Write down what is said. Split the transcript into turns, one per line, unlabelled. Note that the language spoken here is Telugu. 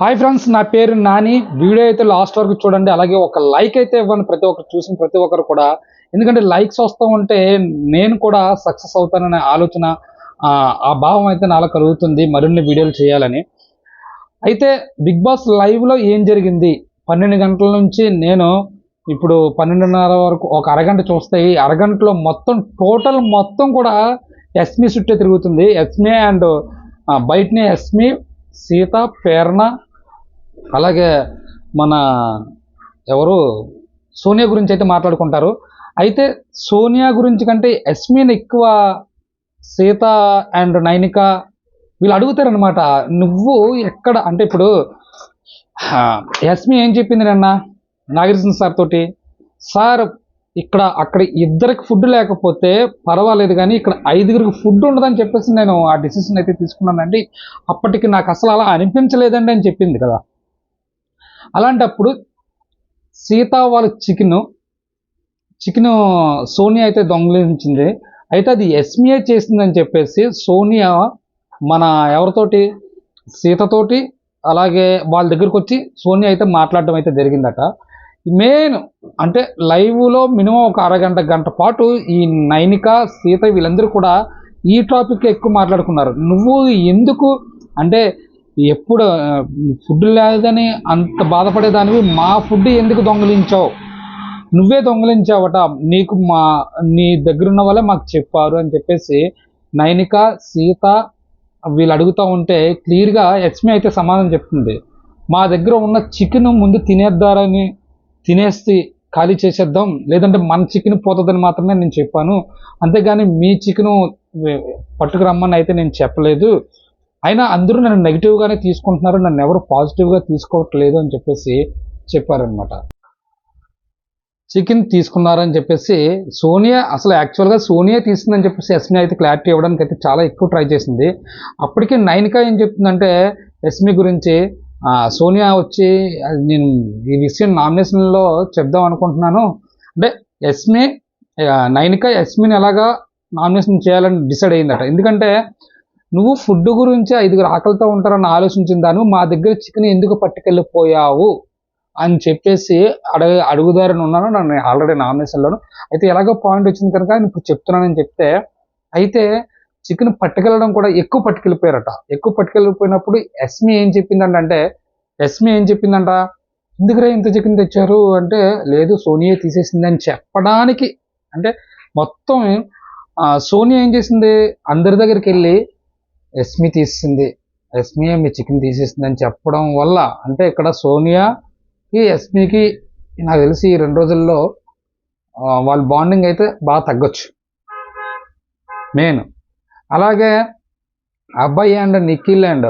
హాయ్ ఫ్రెండ్స్, నా పేరు నాని. వీడియో అయితే లాస్ట్ వరకు చూడండి, అలాగే ఒక లైక్ అయితే ఇవ్వండి ప్రతి ఒక్కరు, చూసిన ప్రతి ఒక్కరు కూడా. ఎందుకంటే లైక్స్ వస్తూ ఉంటే నేను కూడా సక్సెస్ అవుతాననే ఆలోచన, ఆ భావం అయితే నాలో కలుగుతుంది మరిన్ని వీడియోలు చేయాలని. అయితే బిగ్ బాస్ లైవ్లో ఏం జరిగింది, 12 గంటల నుంచి నేను ఇప్పుడు 12:30 వరకు ఒక అరగంట చూస్తే, ఈ అరగంటలో మొత్తం టోటల్ మొత్తం కూడా ఎస్మి చుట్టే తిరుగుతుంది. ఎస్మి అండ్ బయటనే ఎస్మి, సీత, ప్రేరణ, అలాగే మన ఎవరు సోనియా గురించి అయితే మాట్లాడుకుంటారు. అయితే సోనియా గురించి కంటే ఎస్మిని ఎక్కువ సీత అండ్ నైనిక వీళ్ళు అడుగుతారనమాట. నువ్వు ఎక్కడ అంటే ఇప్పుడు ఎస్మి ఏం చెప్పింది నిన్న నాగార్జున సార్ తోటి, సార్ ఇక్కడ అక్కడ ఇద్దరికి ఫుడ్ లేకపోతే పర్వాలేదు, కానీ ఇక్కడ 5గురికి ఫుడ్ ఉండదని చెప్పేసి నేను ఆ డిసిషన్ అయితే తీసుకున్నానండి. అప్పటికి నాకు అసలు అలా అనిపించలేదండి అని చెప్పింది కదా. అలాంటప్పుడు సీత వాళ్ళ చికెను సోనియా అయితే దొంగలించింది. అయితే అది ఎస్మియే చేసిందని చెప్పేసి సోనియా మన ఎవరితోటి, సీతతోటి, అలాగే వాళ్ళ దగ్గరికి వచ్చి సోనియా అయితే మాట్లాడడం అయితే జరిగిందట. మెయిన్ అంటే లైవ్లో మినిమం ఒక అరగంట గంట పాటు ఈ నైనిక, సీత వీళ్ళందరూ కూడా ఈ టాపిక్ ఎక్కువ మాట్లాడుకున్నారు. నువ్వు ఎందుకు అంటే ఎప్పుడు ఫుడ్ లేదని అంత బాధపడేదానివి, మా ఫుడ్ ఎందుకు దొంగలించావు, నువ్వే దొంగలించావట, నీకు నీ దగ్గరున్న వాళ్ళే మాకు చెప్పారు అని చెప్పేసి నైనిక, సీత వీళ్ళు అడుగుతూ ఉంటే క్లియర్గా ఎస్మి అయితే సమాధానం చెప్తుంది. మా దగ్గర ఉన్న చికెన్ ముందు తినేద్దారని, తినేసి ఖాళీ చేసేద్దాం, లేదంటే మన చికెన్ పోతుందని మాత్రమే నేను చెప్పాను, అంతేగాని మీ చికెను పట్టుకురమ్మని అయితే నేను చెప్పలేదు. అయినా అందరూ నన్ను నెగిటివ్గానే తీసుకుంటున్నారు, నన్ను ఎవరు పాజిటివ్గా తీసుకోవట్లేదు అని చెప్పేసి చెప్పారనమాట. చికెన్ తీసుకున్నారని చెప్పేసి సోనియా, అసలు యాక్చువల్గా సోనియా తీసిందని చెప్పేసి ఎస్మి అయితే క్లారిటీ ఇవ్వడానికి అయితే చాలా ఎక్కువ ట్రై చేసింది. అప్పటికే నైనిక ఏం చెప్తుందంటే ఎస్మి గురించి, సోనియా వచ్చి నేను ఈ విషయం నామినేషన్లో చెప్దాం అనుకుంటున్నాను అంటే ఎస్మి, నైనిక ఎస్మిని ఎలాగా నామినేషన్ చేయాలని డిసైడ్ అయిందట. ఎందుకంటే నువ్వు ఫుడ్ గురించి 5గురు ఆకలితో ఉంటారని ఆలోచించిందాను, మా దగ్గర చికెన్ ఎందుకు పట్టుకెళ్ళిపోయావు అని చెప్పేసి అడుగుదారని ఉన్నాను నన్ను ఆల్రెడీ నామినేషన్లోను. అయితే ఎలాగో పాయింట్ వచ్చింది కనుక ఇప్పుడు చెప్తున్నానని చెప్తే, అయితే చికెన్ పట్టుకెళ్ళడం కూడా ఎక్కువ పట్టుకెళ్ళిపోయారట. ఎక్కువ పట్టుకెళ్ళిపోయినప్పుడు ఎస్మి ఏం చెప్పిందంటే ఎందుకురా ఇంత చికెన్ తెచ్చారు అంటే, లేదు సోనియా తీసేసింది అని చెప్పడానికి. అంటే మొత్తం సోనియా ఏం చేసింది, అందరి దగ్గరికి వెళ్ళి ఎస్మి తీసింది, ఎస్మియే మీ చికెన్ తీసేసింది అని చెప్పడం వల్ల, అంటే ఇక్కడ సోనియాకి ఎస్మికి నాకు తెలిసి ఈ 2 రోజుల్లో వాళ్ళ బాండింగ్ అయితే బాగా తగ్గొచ్చు మెయిన్. అలాగే అబ్బాయి అండ్ నిఖిల్ అండ్